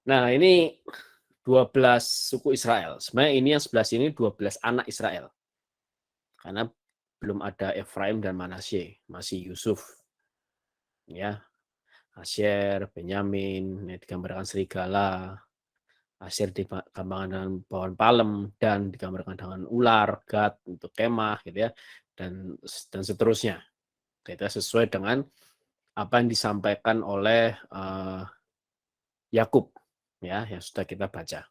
Nah, ini 12 suku Israel. Sebenarnya ini yang sebelah sini 12 anak Israel. Karena belum ada Efraim dan Manasye, masih Yusuf. Ya, Asyer, Benyamin, ini digambarkan serigala. Asyer digambarkan dengan pohon palem dan digambarkan dengan ular, Gad untuk kemah gitu ya. Dan seterusnya. Kita sesuai dengan apa yang disampaikan oleh Yakub ya yang sudah kita baca.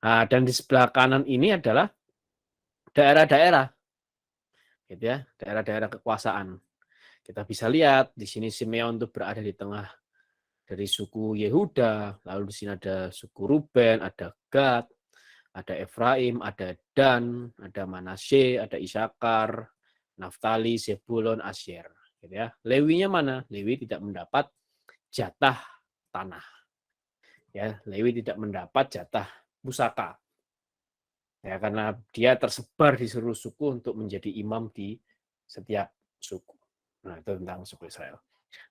Nah, dan di sebelah kanan ini adalah daerah-daerah gitu ya, daerah-daerah kekuasaan. Kita bisa lihat di sini Simeon itu berada di tengah dari suku Yehuda, lalu di sini ada suku Ruben, ada Gad, ada Efraim, ada Dan, ada Manasye, ada Isakar, Naftali, Zebulon, Asyer. Gitu ya. Lewinya mana? Lewi tidak mendapat jatah tanah. Ya, Lewi tidak mendapat jatah pusaka. Ya, karena dia tersebar di seluruh suku untuk menjadi imam di setiap suku. Nah, itu tentang suku Israel.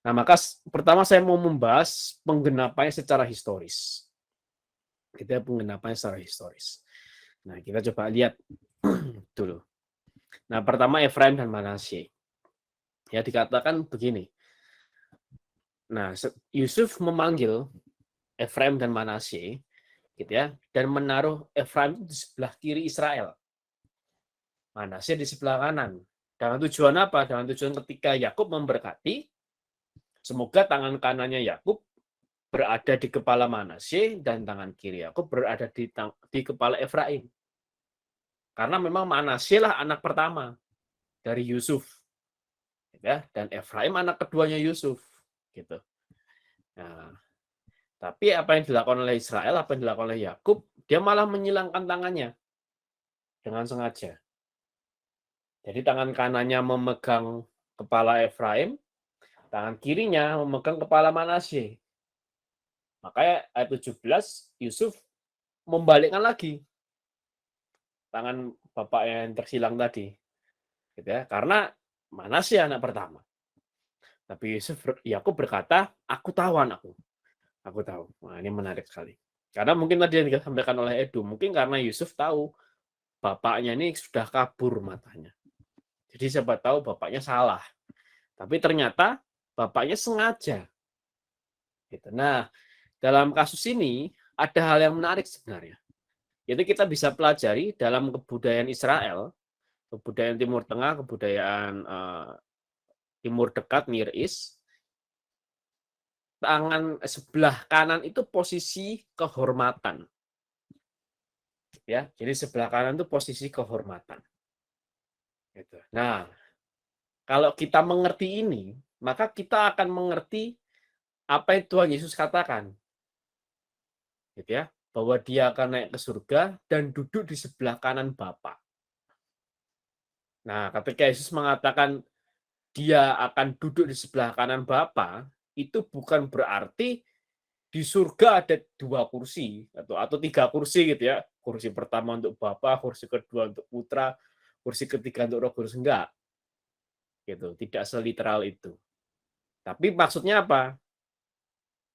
Nah, maka pertama saya mau membahas penggenapannya secara historis. Kita penggenapannya secara historis. Nah, kita coba lihat dulu. Nah, pertama Efraim dan Manasye. Ya, dikatakan begini. Nah, Yusuf memanggil Efraim dan Manasye gitu ya, dan menaruh Efraim di sebelah kiri Israel. Manasye di sebelah kanan. Dengan tujuan apa? Dengan tujuan ketika Yakub memberkati, semoga tangan kanannya Yakub berada di kepala Manasye dan tangan kiri Yakub berada di kepala Efraim. Karena memang Manasye lah anak pertama dari Yusuf. Ya, dan Efraim anak keduanya Yusuf. Gitu. Nah, tapi apa yang dilakukan oleh Israel, apa yang dilakukan oleh Yakub, dia malah menyilangkan tangannya dengan sengaja. Jadi tangan kanannya memegang kepala Efraim, tangan kirinya memegang kepala Manasye. Makanya ayat 17 Yusuf membalikkan lagi tangan bapak yang tersilang tadi. Gitu ya. Karena Manasye anak pertama. Tapi Yakub berkata, aku tahu anakku. Aku tahu. Nah, ini menarik sekali. Karena mungkin tadi yang disampaikan oleh Edu, mungkin karena Yusuf tahu bapaknya ini sudah kabur matanya. Jadi siapa tahu bapaknya salah. Tapi ternyata bapaknya sengaja. Gitu. Nah, dalam kasus ini ada hal yang menarik sebenarnya. Jadi kita bisa pelajari dalam kebudayaan Israel, kebudayaan Timur Tengah, kebudayaan Timur Dekat, Near East, tangan sebelah kanan itu posisi kehormatan. Ya, jadi sebelah kanan itu posisi kehormatan. Gitu. Nah, kalau kita mengerti ini, maka kita akan mengerti apa yang Tuhan Yesus katakan. Gitu ya, bahwa dia akan naik ke surga dan duduk di sebelah kanan Bapa. Nah, ketika Yesus mengatakan dia akan duduk di sebelah kanan Bapa, itu bukan berarti di surga ada 2 kursi atau 3 kursi gitu ya. Kursi pertama untuk Bapa, kursi kedua untuk Putra, kursi ketiga untuk Roh Kudus, enggak. Gitu, tidak seliteral itu. Tapi maksudnya apa?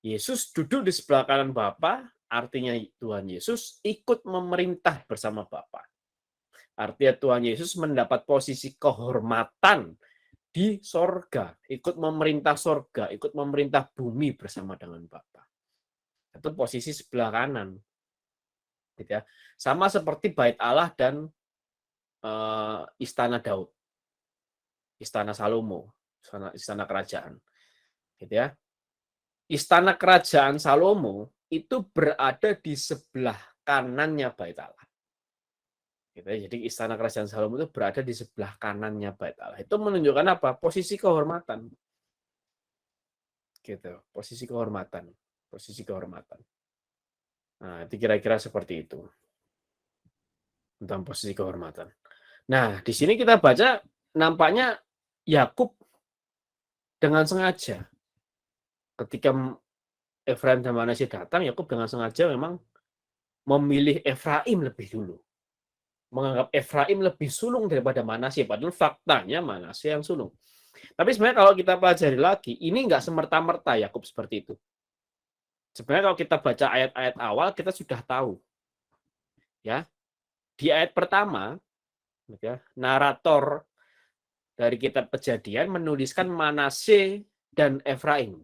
Yesus duduk di sebelah kanan Bapa, artinya Tuhan Yesus ikut memerintah bersama Bapa. Artinya Tuhan Yesus mendapat posisi kehormatan di sorga, ikut memerintah sorga, ikut memerintah bumi bersama dengan Bapa. Itu posisi sebelah kanan. Gitu ya. Sama seperti Bait Allah dan Istana Daud, Istana Salomo, istana kerajaan. Gitu ya. Istana kerajaan Salomo itu berada di sebelah kanannya Bait Allah. Gitu ya. Jadi istana kerajaan Salomo itu berada di sebelah kanannya Bait Allah. Itu menunjukkan apa? Posisi kehormatan. Gitu, posisi kehormatan. Posisi kehormatan. Nah, itu kira-kira seperti itu. Tentang posisi kehormatan. Nah, di sini kita baca nampaknya Yakub dengan sengaja ketika Efraim dan Manasye datang, Yakub dengan sengaja memang memilih Efraim lebih dulu. Menganggap Efraim lebih sulung daripada Manasye, padahal faktanya Manasye yang sulung. Tapi sebenarnya kalau kita pelajari lagi, ini nggak semerta-merta Yakub seperti itu. Sebenarnya kalau kita baca ayat-ayat awal kita sudah tahu, ya. Di ayat pertama, ya, narator dari kitab Kejadian menuliskan Manasye dan Efraim.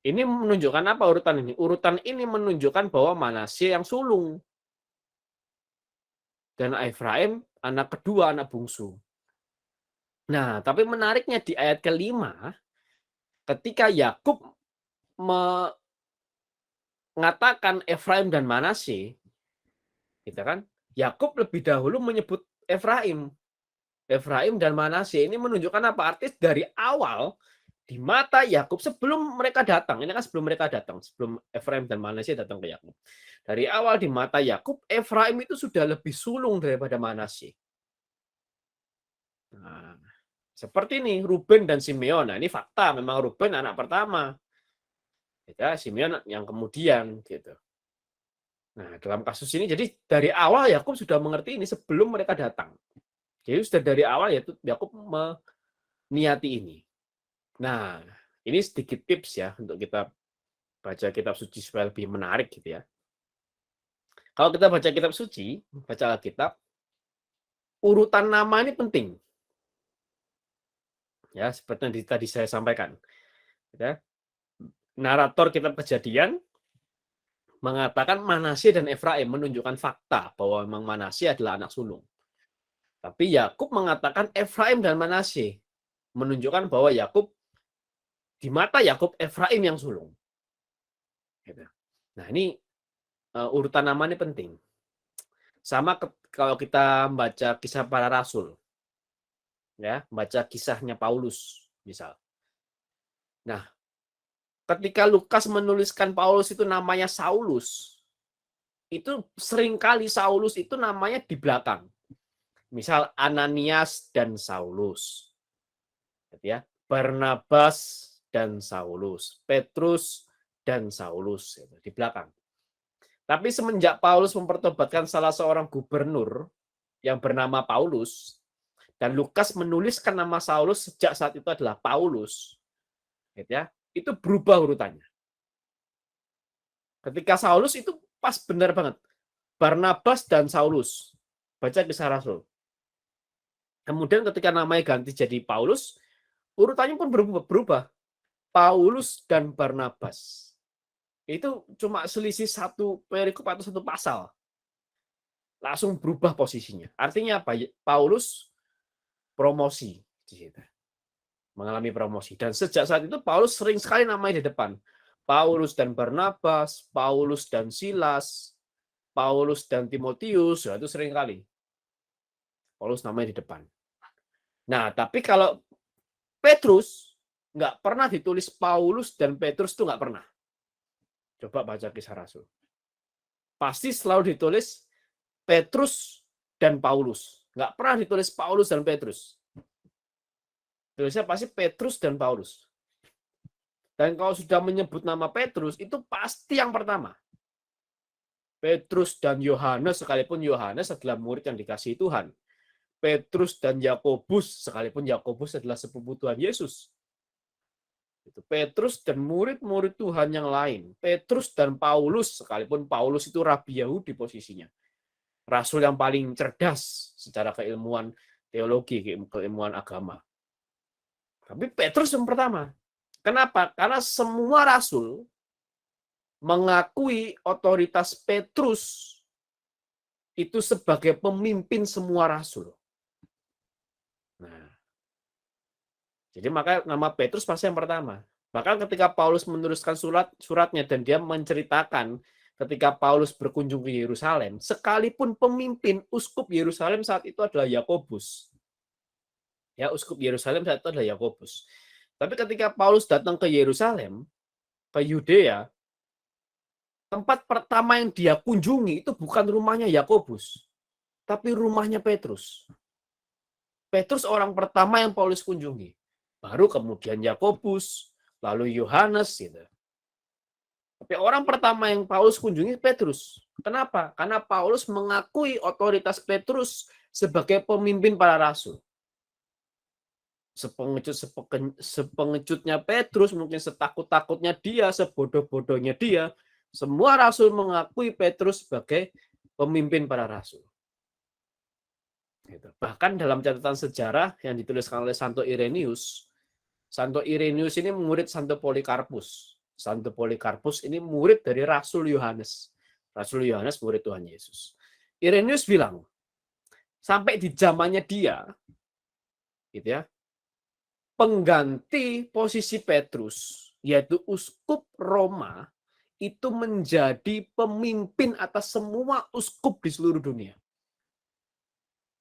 Ini menunjukkan apa urutan ini? Urutan ini menunjukkan bahwa Manasye yang sulung dan Efraim anak kedua, anak bungsu. Nah, tapi menariknya di ayat kelima, ketika Yakub mengatakan Efraim dan Manasye, gitu kan? Yakub lebih dahulu menyebut Efraim. Efraim dan Manasye ini menunjukkan apa? Artis dari awal di mata Yakub sebelum mereka datang. Ini kan sebelum mereka datang, sebelum Efraim dan Manasye datang ke Yakub. Dari awal di mata Yakub, Efraim itu sudah lebih sulung daripada Manasye. Nah, seperti ini Ruben dan Simeon. Nah, ini fakta, memang Ruben anak pertama. Ya, Simeon yang kemudian gitu. Nah, dalam kasus ini jadi dari awal Yakub sudah mengerti ini sebelum mereka datang. Jadi sudah dari awal ya Yakub meniati ini. Nah, ini sedikit tips ya untuk kita baca kitab suci supaya lebih menarik gitu ya. Kalau kita baca kitab suci, baca Alkitab, urutan nama ini penting. Ya, seperti yang tadi saya sampaikan. Ya. Narator kitab Kejadian mengatakan Manasye dan Efraim menunjukkan fakta bahwa memang Manasye adalah anak sulung. Tapi Yakub mengatakan Efraim dan Manasye menunjukkan bahwa Yakub di mata Yakub Efraim yang sulung. Nah, ini urutan nama ini penting. Sama kalau kita baca kisah para rasul. Ya, baca kisahnya Paulus misal. Nah, ketika Lukas menuliskan Paulus itu namanya Saulus, itu seringkali Saulus itu namanya di belakang. Misal Ananias dan Saulus. Ya, Barnabas dan Saulus, Petrus dan Saulus di belakang. Tapi semenjak Paulus mempertobatkan salah seorang gubernur yang bernama Paulus, dan Lukas menuliskan nama Saulus sejak saat itu adalah Paulus, ya, itu berubah urutannya. Ketika Saulus itu pas benar banget. Barnabas dan Saulus. Baca kisah Rasul. Kemudian ketika namanya ganti jadi Paulus, urutannya pun berubah. Paulus dan Barnabas. Itu cuma selisih satu perikop atau satu pasal. Langsung berubah posisinya. Artinya apa? Paulus promosi di situ. Mengalami promosi. Dan sejak saat itu Paulus sering sekali namanya di depan. Paulus dan Barnabas, Paulus dan Silas, Paulus dan Timotius, ya itu sering kali. Paulus namanya di depan. Nah, tapi kalau Petrus, nggak pernah ditulis Paulus dan Petrus itu nggak pernah. Coba baca kisah Rasul. Pasti selalu ditulis Petrus dan Paulus. Nggak pernah ditulis Paulus dan Petrus. Tulisnya pasti Petrus dan Paulus. Dan kalau sudah menyebut nama Petrus, itu pasti yang pertama. Petrus dan Yohanes, sekalipun Yohanes adalah murid yang dikasihi Tuhan. Petrus dan Yakobus, sekalipun Yakobus adalah sepupu Tuhan Yesus. Itu Petrus dan murid-murid Tuhan yang lain. Petrus dan Paulus, sekalipun Paulus itu rabi Yahudi posisinya. Rasul yang paling cerdas secara keilmuan teologi, keilmuan agama. Tapi Petrus yang pertama. Kenapa? Karena semua rasul mengakui otoritas Petrus itu sebagai pemimpin semua rasul. Nah, jadi maka nama Petrus pasti yang pertama. Bahkan ketika Paulus menuliskan suratnya dan dia menceritakan ketika Paulus berkunjung ke Yerusalem, sekalipun pemimpin uskup Yerusalem saat itu adalah Yakobus. Ya, uskup Yerusalem saat itu adalah Yakobus. Tapi ketika Paulus datang ke Yerusalem, ke Yudea, tempat pertama yang dia kunjungi itu bukan rumahnya Yakobus, tapi rumahnya Petrus. Petrus orang pertama yang Paulus kunjungi. Baru kemudian Yakobus, lalu Yohanes gitu. Tapi orang pertama yang Paulus kunjungi Petrus. Kenapa? Karena Paulus mengakui otoritas Petrus sebagai pemimpin para rasul. sepengecutnya Petrus, mungkin setakut-takutnya dia, sebodoh-bodohnya dia, semua rasul mengakui Petrus sebagai pemimpin para rasul. Gitu. Bahkan dalam catatan sejarah yang dituliskan oleh Santo Irenaeus ini murid Santo Polikarpus. Santo Polikarpus ini murid dari Rasul Yohanes. Rasul Yohanes murid Tuhan Yesus. Irenaeus bilang, sampai di zamannya dia, gitu ya, pengganti posisi Petrus, yaitu uskup Roma, itu menjadi pemimpin atas semua uskup di seluruh dunia.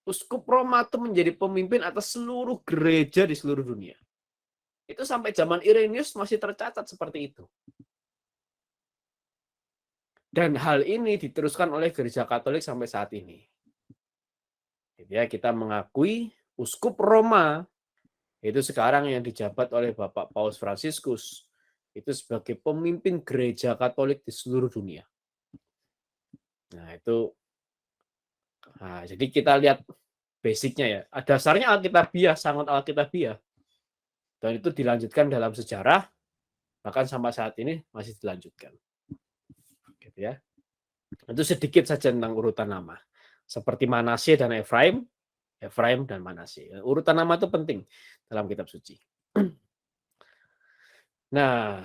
Uskup Roma itu menjadi pemimpin atas seluruh gereja di seluruh dunia. Itu sampai zaman Irenaeus masih tercatat seperti itu. Dan hal ini diteruskan oleh Gereja Katolik sampai saat ini. Ya, kita mengakui uskup Roma itu sekarang yang dijabat oleh Bapak Paus Fransiskus itu sebagai pemimpin Gereja Katolik di seluruh dunia. Nah, itu jadi kita lihat basicnya ya. Dasarnya Alkitabiah, sangat Alkitabiah. Dan itu dilanjutkan dalam sejarah, bahkan sampai saat ini masih dilanjutkan. Gitu ya. Itu sedikit saja tentang urutan nama. Seperti Manasye dan Efraim dan Manasye. Urutan nama itu penting dalam kitab suci. Nah,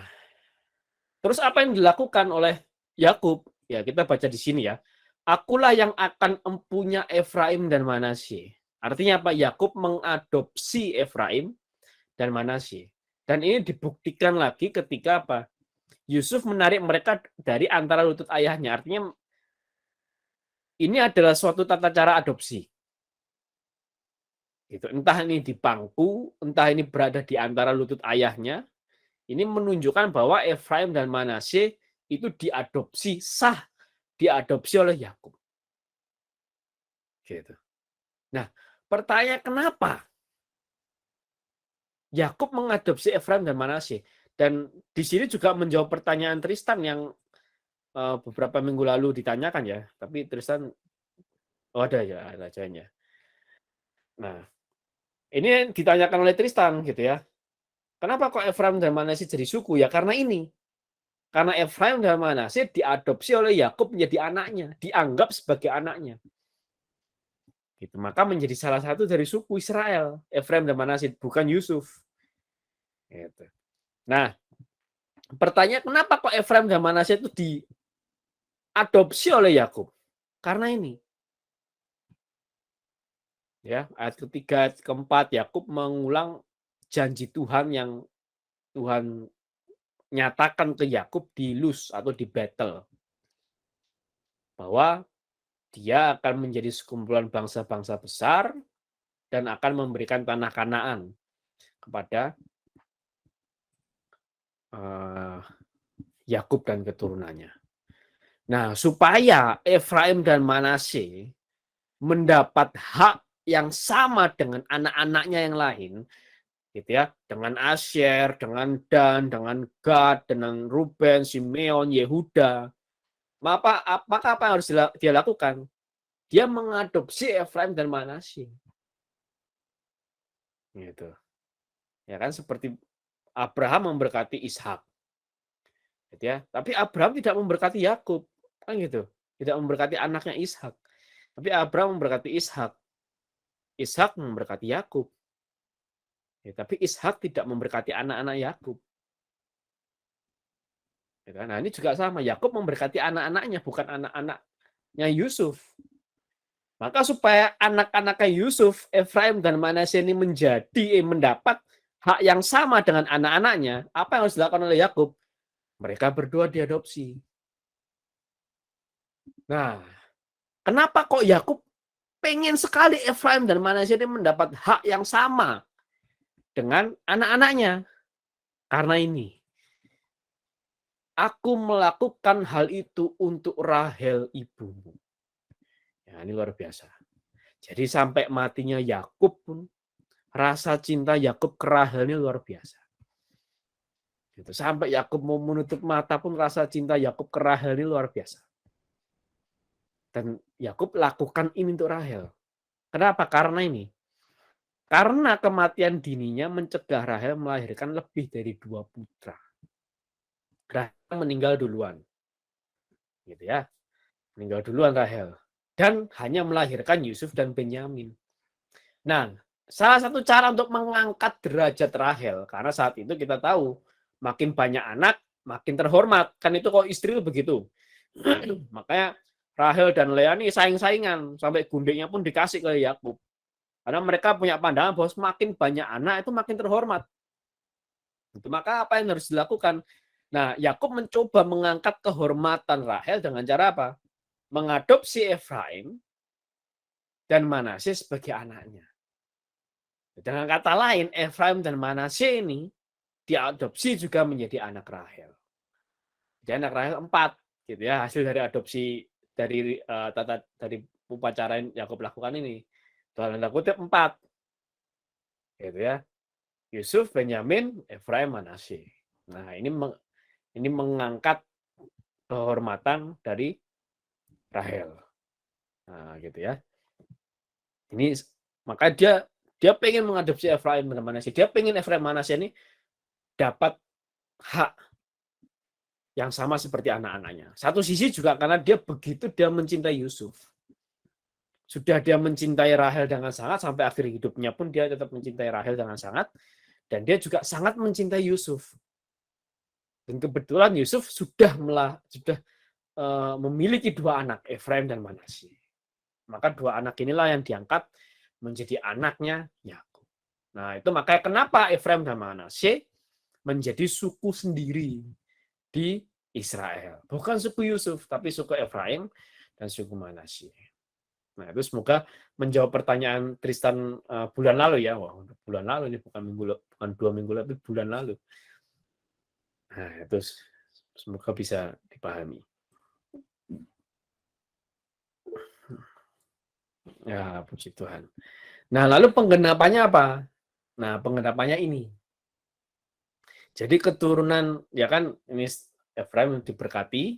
terus apa yang dilakukan oleh Yakub? Ya, kita baca di sini ya. Akulah yang akan empunya Efraim dan Manasye. Artinya apa? Yakub mengadopsi Efraim dan Manasye. Dan ini dibuktikan lagi ketika apa? Yusuf menarik mereka dari antara lutut ayahnya. Artinya ini adalah suatu tata cara adopsi. Itu entah ini di bangku, entah ini berada di antara lutut ayahnya. Ini menunjukkan bahwa Efraim dan Manasye itu diadopsi oleh Yakub. Gitu. Nah, pertanyaan kenapa Yakub mengadopsi Efraim dan Manasye? Dan di sini juga menjawab pertanyaan Tristan yang beberapa minggu lalu ditanyakan ya, tapi Tristan ada jawabannya. Nah, ini ditanyakan oleh Tristan gitu ya. Kenapa kok Efraim dan Manasye jadi suku? Ya karena ini. Karena Efraim dan Manasye diadopsi oleh Yakub menjadi anaknya, dianggap sebagai anaknya. Gitu. Maka menjadi salah satu dari suku Israel, Efraim dan Manasye, bukan Yusuf. Gitu. Nah, pertanyaan kenapa kok Efraim dan Manasye itu diadopsi oleh Yakub? Karena ini. Ya, ayat ketiga, keempat, Yakub mengulang janji Tuhan yang Tuhan nyatakan ke Yakub di Luz atau di Betel. Bahwa dia akan menjadi sekumpulan bangsa-bangsa besar dan akan memberikan tanah Kanaan kepada Yakub dan keturunannya. Nah, supaya Efraim dan Manasye mendapat hak yang sama dengan anak-anaknya yang lain, gitu ya, dengan Asyer, dengan Dan, dengan Gad, dengan Ruben, Simeon, Yehuda. Maka apa yang harus dia lakukan? Dia mengadopsi Efraim dan Manasye. Gitu. Ya kan seperti Abraham memberkati Ishak. Gitu ya. Tapi Abraham tidak memberkati Yakub, kan gitu. Tidak memberkati anaknya Ishak. Tapi Abraham memberkati Ishak. Ishak memberkati Yakub. Ya, tapi Ishak tidak memberkati anak-anak Yakub. Ya, nah, ini juga sama. Yakub memberkati anak-anaknya, bukan anak-anaknya Yusuf. Maka supaya anak-anaknya Yusuf, Efraim dan Manasye ini mendapat hak yang sama dengan anak-anaknya, apa yang harus dilakukan oleh Yakub? Mereka berdua diadopsi. Nah, kenapa kok Yakub pengen sekali Efraim dan Manasye ini mendapat hak yang sama dengan anak-anaknya? Karena ini. Aku melakukan hal itu untuk Rahel ibumu. Ya, ini luar biasa. Jadi sampai matinya Yakub pun rasa cinta Yakub ke Rahel ini luar biasa. Gitu. Sampai Yakub mau menutup mata pun rasa cinta Yakub ke Rahel ini luar biasa. Dan Yakub lakukan ini untuk Rahel. Kenapa? Karena ini. Karena kematian dininya mencegah Rahel melahirkan lebih dari 2 putra. Rahel meninggal duluan. Gitu ya. Meninggal duluan Rahel. Dan hanya melahirkan Yusuf dan Benyamin. Nah, salah satu cara untuk mengangkat derajat Rahel, karena saat itu kita tahu, makin banyak anak, makin terhormat. Kan itu kok istri begitu. Makanya Rahel dan Lea ini saing-saingan. Sampai gundiknya pun dikasih ke Yakub. Karena mereka punya pandangan bahwa semakin banyak anak itu makin terhormat. Maka apa yang harus dilakukan? Nah, Yakub mencoba mengangkat kehormatan Rahel dengan cara apa? Mengadopsi Efraim dan Manasye sebagai anaknya. Dengan kata lain, Efraim dan Manasye ini diadopsi juga menjadi anak Rahel. Jadi anak Rahel 4, gitu ya, hasil dari adopsi dari dari upacara yang Yakub lakukan ini. Dalam tanda kutip 4, gitu ya. Yusuf, Benyamin, Efraim, Manasye. Nah, ini mengangkat kehormatan dari Rahel. Nah, gitu ya. Ini maka dia pengen mengadopsi Efraim dan Manasye. Dia pengen Efraim Manasye ini dapat hak yang sama seperti anak-anaknya. Satu sisi juga karena dia mencintai Yusuf. Sudah dia mencintai Rahel dengan sangat, sampai akhir hidupnya pun dia tetap mencintai Rahel dengan sangat, dan dia juga sangat mencintai Yusuf. Dan kebetulan Yusuf sudah memiliki 2 anak, Efraim dan Manasye. Maka 2 anak inilah yang diangkat menjadi anaknya Yakub. Nah, itu makanya kenapa Efraim dan Manasye menjadi suku sendiri di Israel. Bukan suku Yusuf, tapi suku Efraim dan suku Manasye. Nah, itu semoga menjawab pertanyaan Tristan bulan lalu ya. Wah, bulan lalu ini bukan 2 minggu lalu, tapi bulan lalu. Nah, itu semoga bisa dipahami. Ya, puji Tuhan. Nah, lalu penggenapannya apa? Nah, penggenapannya ini. Jadi keturunan, ya kan, ini Efraim diberkati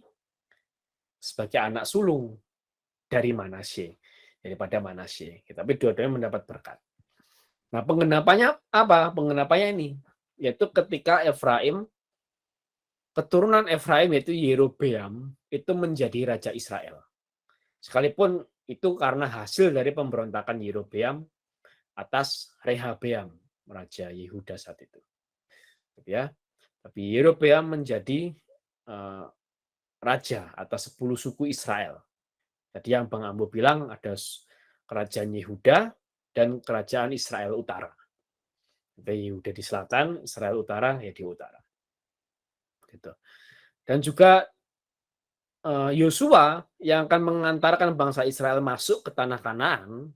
sebagai anak sulung dari Manasye, daripada Manasye. Tapi dua-duanya mendapat berkat. Nah, penggenapannya apa? Penggenapannya ini, yaitu ketika keturunan Efraim yaitu Yerobeam itu menjadi raja Israel. Sekalipun itu karena hasil dari pemberontakan Yerobeam atas Rehabeam, raja Yehuda saat itu. Ya, tapi Yerobeam menjadi raja atas 10 suku Israel. Jadi yang Bang Ambo bilang ada kerajaan Yehuda dan kerajaan Israel Utara. Yehuda di selatan, Israel Utara ya di utara. Gitu. Dan juga Yosua yang akan mengantarkan bangsa Israel masuk ke tanah Kanaan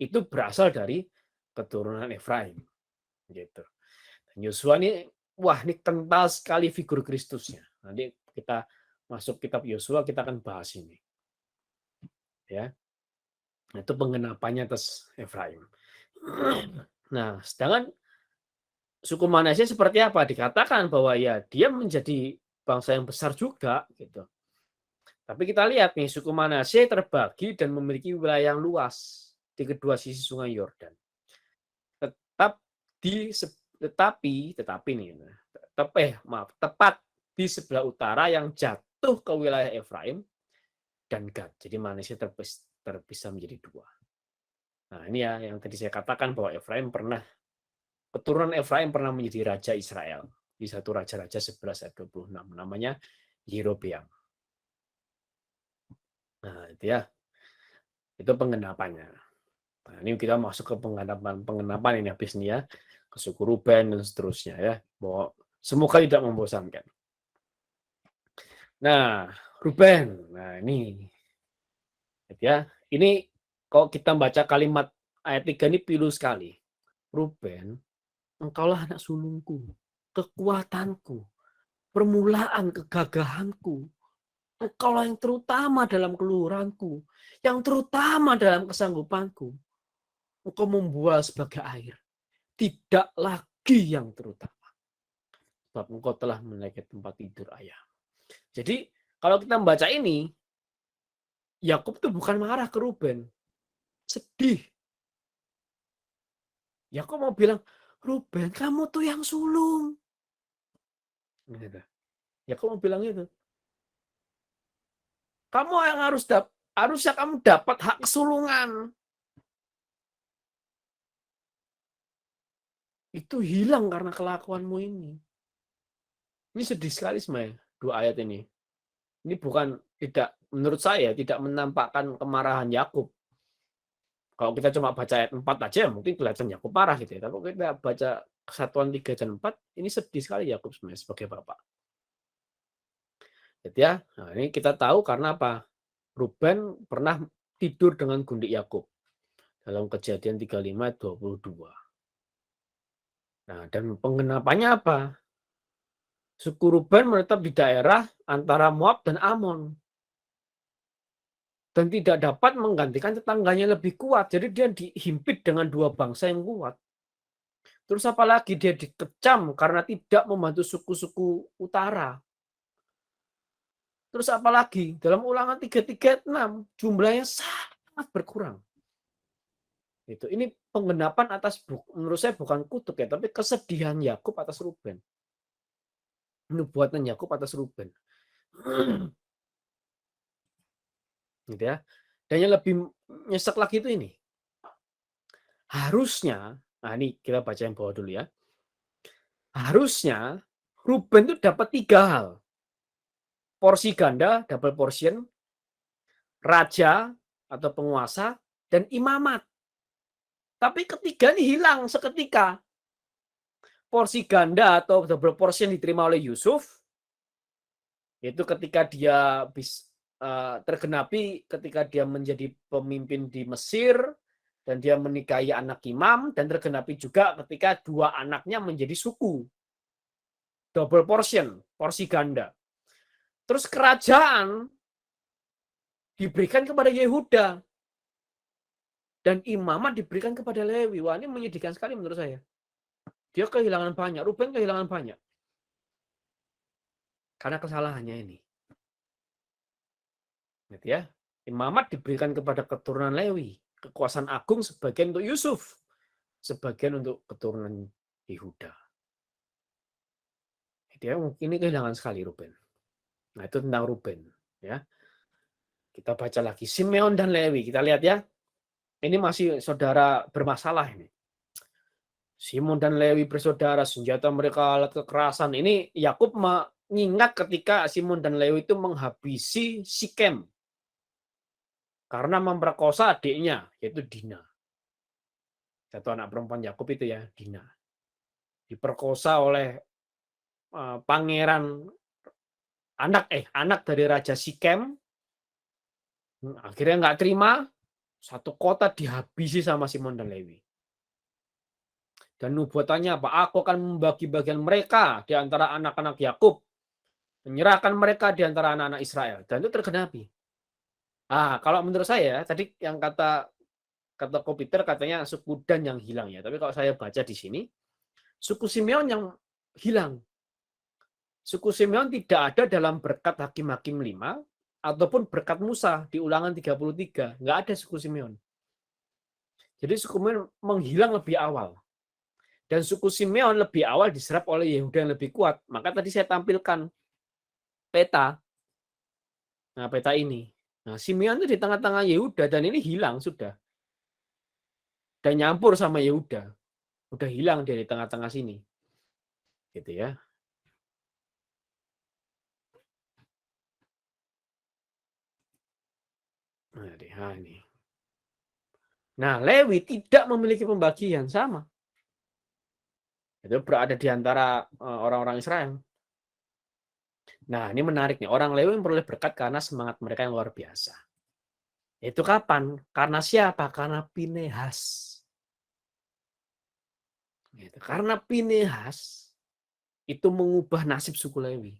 itu berasal dari keturunan Efraim. Gitu. Dan Yosua ini, wah ini kental sekali figur Kristusnya. Nanti kita masuk kitab Yosua kita akan bahas ini. Ya, itu penggenapannya atas Efraim. Nah, sedangkan suku Manasye seperti apa? Dikatakan bahwa ya dia menjadi bangsa yang besar juga gitu. Tapi kita lihat nih, suku Manasye terbagi dan memiliki wilayah yang luas di kedua sisi Sungai Yordan. Tepat di sebelah utara yang jatuh ke wilayah Efraim dan Gad. Jadi Manasye terpisah menjadi 2. Nah, ini ya yang tadi saya katakan bahwa keturunan Efraim pernah menjadi raja Israel. Di satu Raja-Raja 11 ayat 26. Namanya Yerobeam. Nah, itu ya. Itu penggenapannya. Nah, ini kita masuk ke pengenapan ini habis nih ya. Ke suku Ruben dan seterusnya ya. Bahwa semoga tidak membosankan. Nah, Ruben. Nah, ini. Ya, ini kalau kita baca kalimat ayat 3 ini pilu sekali. Ruben, engkaulah anak sulungku, kekuatanku, permulaan kegagahanku. Engkaulah yang terutama dalam keluhuranku, yang terutama dalam kesanggupanku. Engkau membual sebagai air, tidak lagi yang terutama. Sebab engkau telah menaiki tempat tidur ayam. Jadi kalau kita membaca ini, Yakub itu bukan marah ke Ruben, sedih. Yakub mau bilang, Ruben, kamu tuh yang sulung. Gitu. Yakub mau bilang itu. Kamu yang harusnya kamu dapat hak kesulungan. Itu hilang karena kelakuanmu ini. Ini sedih sekali sebenarnya dua ayat ini. Ini bukan tidak menurut saya tidak menampakkan kemarahan Yakub. Kalau kita cuma baca ayat 4 aja mungkin kelihatan Yakub marah gitu ya. Tapi kalau kita baca kesatuan 3 dan 4 ini sedih sekali Yakub sebenarnya sebagai bapak. Jadi ya, nah ini kita tahu karena apa? Ruben pernah tidur dengan gundik Yakub dalam Kejadian 35 ayat 22. Nah, dan pengenapannya apa? Suku Ruben menetap di daerah antara Moab dan Amon. Dan tidak dapat menggantikan tetangganya lebih kuat. Jadi dia dihimpit dengan dua bangsa yang kuat. Terus apalagi dia dikecam karena tidak membantu suku-suku utara. Terus apalagi dalam Ulangan 3:36 jumlahnya sangat berkurang. Ini penggenapan atas menurut saya bukan kutuk ya, tapi kesedihan Yakub atas Ruben. Nubuatan Yakub atas Ruben. Gitu ya. Dan yang lebih nyesek lagi itu ini. Harusnya, nah ini kita baca yang bawah dulu ya. Harusnya Ruben itu dapat 3 hal. Porsi ganda, double portion, raja atau penguasa, dan imamat. Tapi ketiga ini hilang seketika. Porsi ganda atau double portion diterima oleh Yusuf, itu ketika dia tergenapi ketika dia menjadi pemimpin di Mesir dan dia menikahi anak imam, dan tergenapi juga ketika 2 anaknya menjadi suku. Double portion, porsi ganda. Terus kerajaan diberikan kepada Yehuda dan imamat diberikan kepada Lewi. Wah, ini menyedihkan sekali menurut saya. Dia kehilangan banyak, Ruben kehilangan banyak. Karena kesalahannya ini. Gitu ya. Imamat diberikan kepada keturunan Lewi. Kekuasaan agung sebagian untuk Yusuf. Sebagian untuk keturunan Yehuda. Dia ini kehilangan sekali Ruben. Nah, itu tentang Ruben. Ya. Kita baca lagi. Simeon dan Lewi. Kita lihat ya. Ini masih saudara bermasalah ini. Simon dan Lewi bersaudara, senjata mereka alat kekerasan. Ini Yakub mengingat ketika Simon dan Lewi itu menghabisi Sikem karena memperkosa adiknya, yaitu Dina. Satu anak perempuan Yakub itu ya, Dina. Diperkosa oleh pangeran anak dari Raja Sikem. Akhirnya nggak terima, satu kota dihabisi sama Simon dan Lewi. Dan nubuatannya apa? Aku akan membagi bagian mereka di antara anak-anak Yakub, menyerahkan mereka di antara anak-anak Israel. Dan itu tergenapi. Kalau menurut saya, tadi yang kata Kopiter katanya suku Dan yang hilang ya. Tapi kalau saya baca di sini, suku Simeon yang hilang. Suku Simeon tidak ada dalam berkat Hakim-Hakim 5 ataupun berkat Musa di Ulangan 33. Nggak ada suku Simeon. Jadi suku Simeon menghilang lebih awal. Dan suku Simeon lebih awal diserap oleh Yehuda yang lebih kuat. Maka tadi saya tampilkan peta. Nah, peta ini. Nah, Simeon itu di tengah-tengah Yehuda dan ini hilang sudah. Dan nyampur sama Yehuda. Udah hilang dia di tengah-tengah sini. Gitu ya. Nah, ini. Nah, Lewi tidak memiliki pembagian sama. Itu berada di antara orang-orang Israel. Nah, ini menarik nih. Orang Lewi memperoleh berkat karena semangat mereka yang luar biasa. Itu kapan? Karena siapa? Karena Pinehas. Gitu. Karena Pinehas itu mengubah nasib suku Lewi.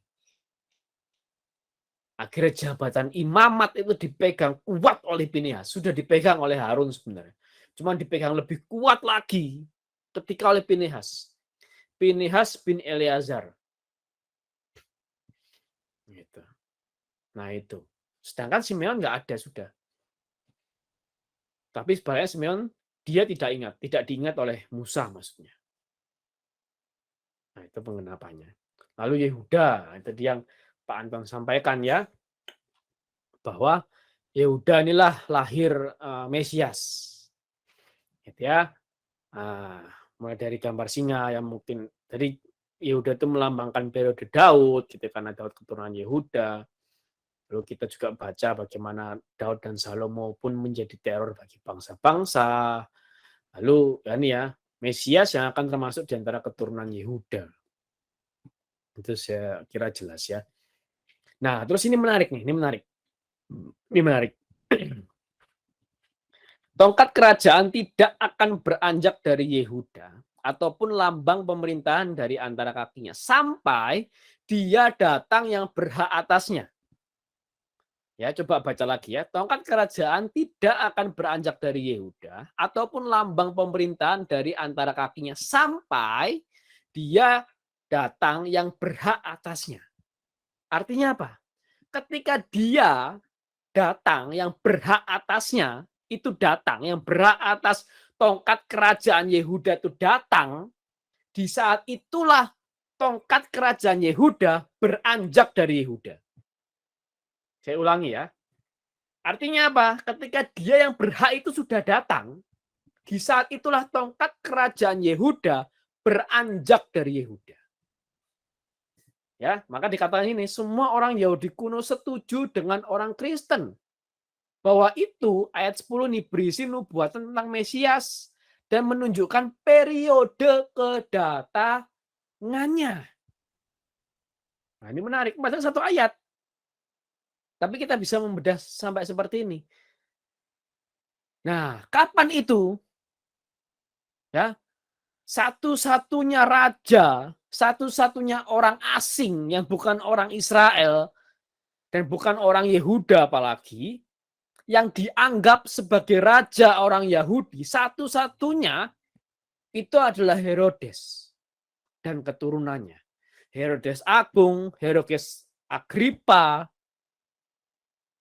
Akhirnya jabatan imamat itu dipegang kuat oleh Pinehas. Sudah dipegang oleh Harun sebenarnya. Cuma dipegang lebih kuat lagi ketika oleh Pinehas. Pinehas bin Eleazar. Gitu. Nah itu. Sedangkan Simeon nggak ada sudah. Tapi sebenarnya Simeon dia tidak diingat oleh Musa maksudnya. Nah, itu pengenapannya. Lalu Yehuda, itu yang Pak Anton sampaikan ya, bahwa Yehuda inilah lahir Mesias. Gitu ya. Mulai dari gambar singa yang mungkin dari Yehuda itu melambangkan periode Daud, gitu karena Daud keturunan Yehuda. Lalu kita juga baca bagaimana Daud dan Salomo pun menjadi teror bagi bangsa-bangsa. Lalu ya Mesias yang akan termasuk di antara keturunan Yehuda. Itu saya kira jelas ya. Nah, terus ini menarik nih, ini menarik. Ini menarik. Tongkat kerajaan tidak akan beranjak dari Yehuda ataupun lambang pemerintahan dari antara kakinya sampai dia datang yang berhak atasnya. Ya, coba baca lagi ya. Tongkat kerajaan tidak akan beranjak dari Yehuda ataupun lambang pemerintahan dari antara kakinya sampai dia datang yang berhak atasnya. Artinya apa? Ketika dia datang yang berhak atasnya, itu datang yang berhak atas tongkat kerajaan Yehuda itu datang, di saat itulah tongkat kerajaan Yehuda beranjak dari Yehuda. Saya ulangi ya. Artinya apa? Ketika dia yang berhak itu sudah datang, di saat itulah tongkat kerajaan Yehuda beranjak dari Yehuda. Ya, maka dikatakan ini semua orang Yahudi kuno setuju dengan orang Kristen bahwa itu ayat 10 ini berisi nubuatan tentang Mesias dan menunjukkan periode kedatangannya. Nah, ini menarik, padahal satu ayat. Tapi kita bisa membedah sampai seperti ini. Nah, kapan itu? Ya, satu-satunya raja, satu-satunya orang asing yang bukan orang Israel dan bukan orang Yehuda apalagi, yang dianggap sebagai raja orang Yahudi, satu-satunya itu adalah Herodes dan keturunannya. Herodes Agung, Herodes Agripa,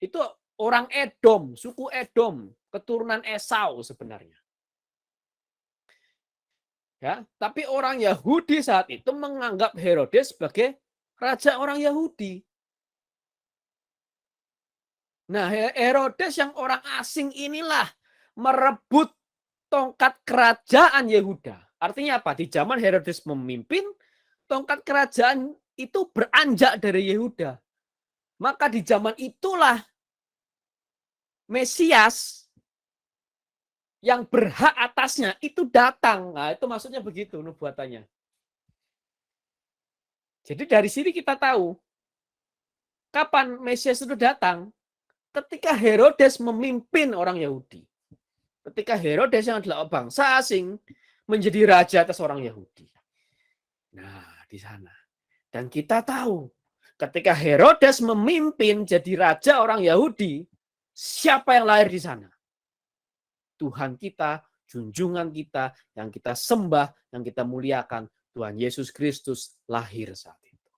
itu orang Edom, suku Edom, keturunan Esau sebenarnya. Ya, tapi orang Yahudi saat itu menganggap Herodes sebagai raja orang Yahudi. Nah, Herodes yang orang asing inilah merebut tongkat kerajaan Yehuda. Artinya apa? Di zaman Herodes memimpin, tongkat kerajaan itu beranjak dari Yehuda. Maka di zaman itulah Mesias yang berhak atasnya itu datang. Nah, itu maksudnya begitu nubuatannya. Jadi dari sini kita tahu kapan Mesias itu datang. Ketika Herodes memimpin orang Yahudi. Ketika Herodes yang adalah bangsa asing menjadi raja atas orang Yahudi. Nah, di sana. Dan kita tahu ketika Herodes memimpin jadi raja orang Yahudi, siapa yang lahir di sana? Tuhan kita, junjungan kita, yang kita sembah, yang kita muliakan, Tuhan Yesus Kristus lahir saat itu.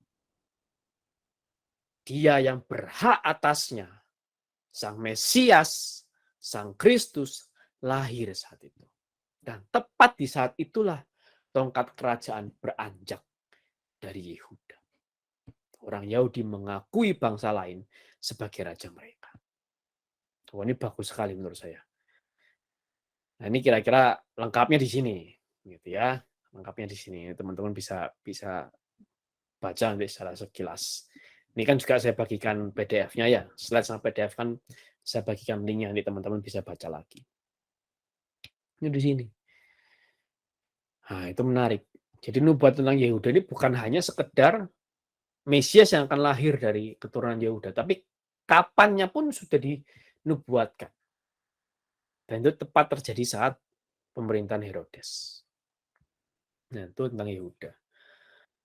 Dia yang berhak atasnya, Sang Mesias, Sang Kristus lahir saat itu. Dan tepat di saat itulah tongkat kerajaan beranjak dari Yehuda. Orang Yahudi mengakui bangsa lain sebagai raja mereka. Wah, ini bagus sekali menurut saya. Nah, ini kira-kira lengkapnya di sini, gitu ya. Lengkapnya di sini, teman-teman bisa baca nanti secara sekilas. Ini kan juga saya bagikan PDF-nya ya. Slide sama PDF kan saya bagikan linknya, nanti teman-teman bisa baca lagi. Ini di sini. Nah, itu menarik. Jadi nubuat tentang Yehuda ini bukan hanya sekedar Mesias yang akan lahir dari keturunan Yehuda, tapi kapannya pun sudah dinubuatkan. Dan itu tepat terjadi saat pemerintahan Herodes. Nah, itu tentang Yehuda.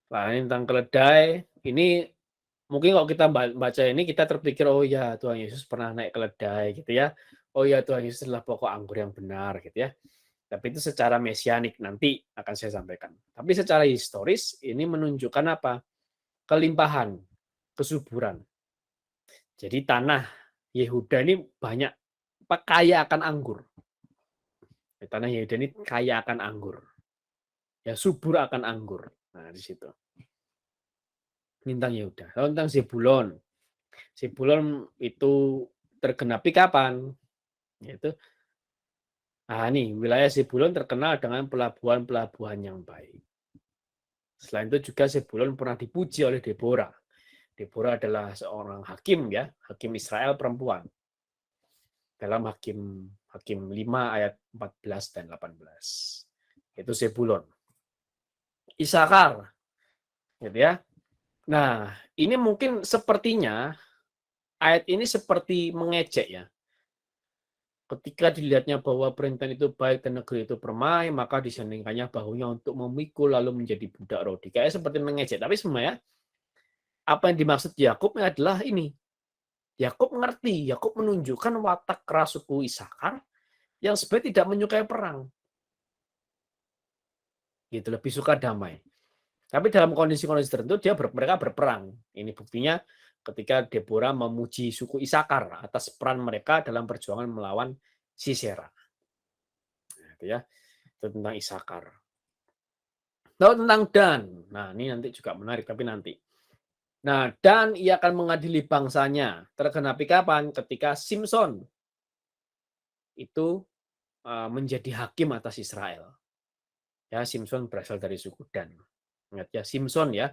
Nah, ini tentang keledai. Ini mungkin kalau kita baca ini kita terpikir, oh ya Tuhan Yesus pernah naik keledai gitu ya. Oh ya Tuhan Yesus adalah pokok anggur yang benar gitu ya. Tapi itu secara mesianik nanti akan saya sampaikan. Tapi secara historis ini menunjukkan apa? Kelimpahan, kesuburan. Jadi tanah Yehuda ini banyak kaya akan anggur. Tanah Yehuda ini kaya akan anggur. Ya, subur akan anggur. Nah, di situ. Tentang Yehuda. Lalu tentang Zebulon. Zebulon itu tergenapi kapan? Yaitu nih, wilayah Zebulon terkenal dengan pelabuhan-pelabuhan yang baik. Selain itu juga Zebulon pernah dipuji oleh Deborah. Deborah adalah seorang hakim ya, hakim Israel perempuan. Dalam Hakim 5 ayat 14 dan 18. Itu Zebulon. Isakar, gitu ya. Nah, ini mungkin sepertinya ayat ini seperti mengejek ya. Ketika dilihatnya bahwa perintahan itu baik dan negeri itu permai, maka disandingkannya bahunya untuk memikul lalu menjadi budak rodi. Kayak seperti mengejek. Tapi sebenarnya apa yang dimaksud Yakub adalah ini. Yakub mengerti, Yakub menunjukkan watak keras suku Isakar yang sebenarnya tidak menyukai perang. Gitu, lebih suka damai. Tapi dalam kondisi-kondisi tertentu mereka berperang. Ini buktinya ketika Deborah memuji suku Isakar atas peran mereka dalam perjuangan melawan Sisera. Gitu ya. Itu tentang Isakar. Lalu tentang Dan. Nah, ini nanti juga menarik, tapi nanti. Nah, Dan ia akan mengadili bangsanya. Tergenapi kapan? Ketika Simson itu menjadi hakim atas Israel. Ya, Simson berasal dari suku Dan. Ingat ya, Simson ya.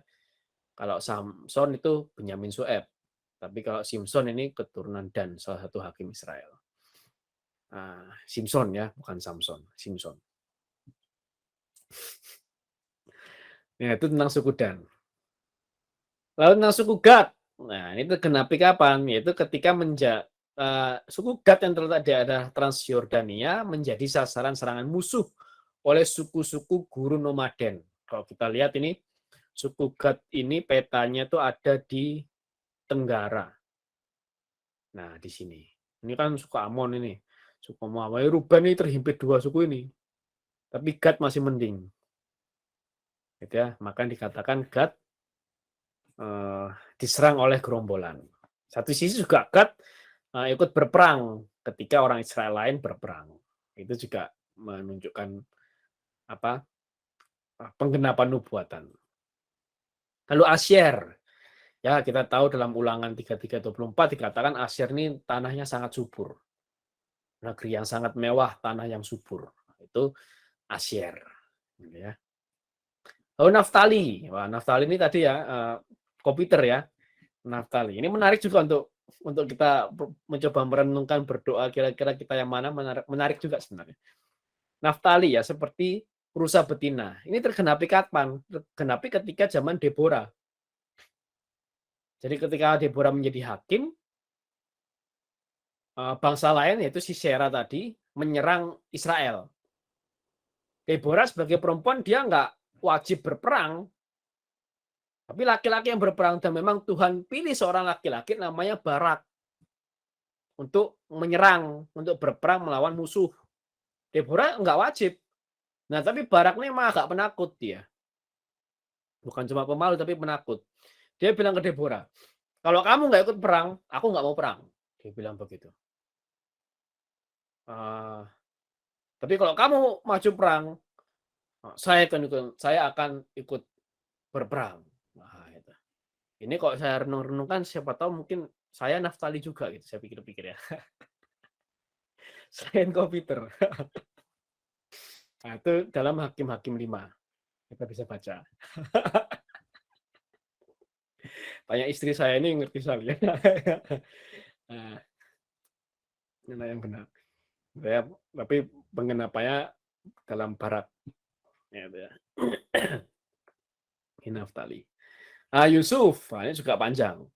Kalau Samson itu Benyamin Sueb. Tapi kalau Simson ini keturunan Dan, salah satu hakim Israel. Simson ya, bukan Samson. Simson. Ya, itu tentang suku Dan. Lalu tentang suku Gad. Nah, ini tergenapi kapan? Yaitu ketika suku Gad yang terletak di daerah Transyordania menjadi sasaran serangan musuh oleh suku-suku guru nomaden. Kalau kita lihat ini, suku Gad ini petanya itu ada di Tenggara. Nah, di sini. Ini kan suku Amon ini. Suku Amon. Ruben ini terhimpit dua suku ini. Tapi Gad masih mending. Gitu ya. Maka dikatakan Gad diserang oleh gerombolan. Satu sisi juga Gad ikut berperang ketika orang Israel lain berperang. Itu juga menunjukkan penggenapan nubuatan. Lalu Asyer. Ya, kita tahu dalam Ulangan 33:24 dikatakan Asyer ini tanahnya sangat subur. Negeri yang sangat mewah, tanah yang subur. Itu Asyer. Ya. Lalu Naftali. Wah, Naftali ini tadi ya, komputer ya. Naftali. Ini menarik juga untuk kita mencoba merenungkan berdoa kira-kira kita yang mana menarik juga sebenarnya. Naftali ya seperti rusa betina. Ini tergenapi kapan? Tergenapi ketika zaman Deborah. Jadi ketika Deborah menjadi hakim, bangsa lain yaitu Sisera tadi menyerang Israel. Deborah sebagai perempuan dia nggak wajib berperang, tapi laki-laki yang berperang dan memang Tuhan pilih seorang laki-laki namanya Barak untuk menyerang, untuk berperang melawan musuh. Deborah nggak wajib. Nah, tapi Barak ini memang agak penakut dia. Bukan cuma pemalu, tapi penakut. Dia bilang ke Deborah, kalau kamu nggak ikut perang, aku nggak mau perang. Dia bilang begitu. Tapi kalau kamu maju perang, saya akan ikut berperang. Nah, itu. Ini kalau saya renung-renungkan, siapa tahu mungkin saya Naftali juga gitu. Saya pikir-pikir ya. Selain komputer. Nah, itu dalam Hakim-Hakim 5. Kita bisa baca. Tanya istri saya ini ngerti sekali. Nah, ini yang benar. Tapi pengenapannya dalam Barak. Ya, Naftali. Yusuf, ini juga panjang.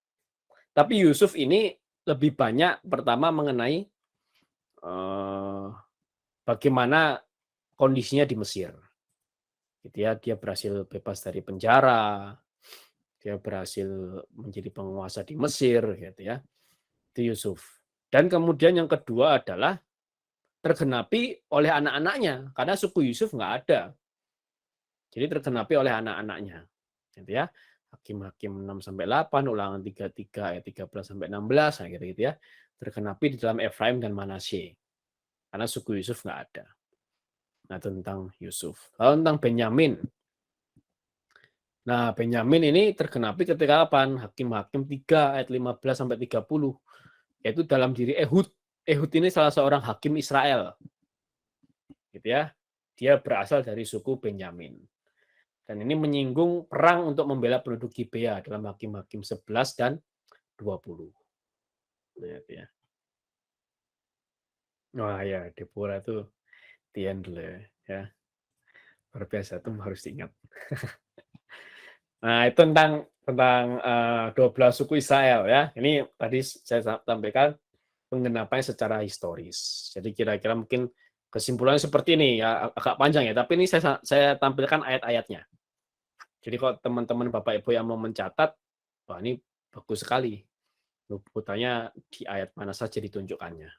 Tapi Yusuf ini lebih banyak pertama mengenai bagaimana kondisinya di Mesir. Gitu ya, dia berhasil bebas dari penjara, dia berhasil menjadi penguasa di Mesir, gitu ya. Itu Yusuf. Dan kemudian yang kedua adalah tergenapi oleh anak-anaknya, karena suku Yusuf nggak ada. Jadi tergenapi oleh anak-anaknya. Gitu ya. Hakim-Hakim 6-8, Ulangan 33 ayat 13-16, nah gitu ya. Tergenapi di dalam Efraim dan Manasye. Karena suku Yusuf nggak ada. Nah, itu tentang Yusuf. Lalu tentang Benyamin. Nah, Benyamin ini tergenapi ketika kapan? Hakim-Hakim 3 ayat 15 sampai 30. Yaitu dalam diri Ehud. Ehud ini salah seorang hakim Israel. Gitu ya. Dia berasal dari suku Benyamin. Dan ini menyinggung perang untuk membela penduduk Gibea dalam Hakim-Hakim 11 dan 20. Nah, itu ya. Wah ya, Deborah itu Tiendle ya. Luar biasa, itu harus diingat. Nah, itu tentang 12 suku Israel ya. Ini tadi saya sampaikan penggenapannya secara historis. Jadi kira-kira mungkin kesimpulannya seperti ini ya, agak panjang ya, tapi ini saya tampilkan ayat-ayatnya. Jadi kalau teman-teman Bapak Ibu yang mau mencatat, wah ini bagus sekali. Liputannya di ayat mana saja ditunjukkannya.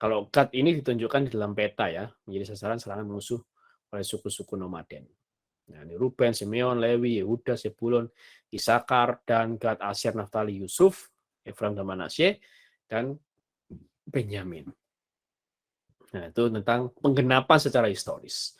Kalau Gad ini ditunjukkan di dalam peta ya, menjadi sasaran serangan musuh oleh suku-suku nomaden. Nah, ini Ruben, Simeon, Lewi, Yehuda, Zebulon, Isakar, dan Gad, Asyir, Naftali, Yusuf, Efraim dan Manasye, dan Benyamin. Nah, itu tentang penggenapan secara historis.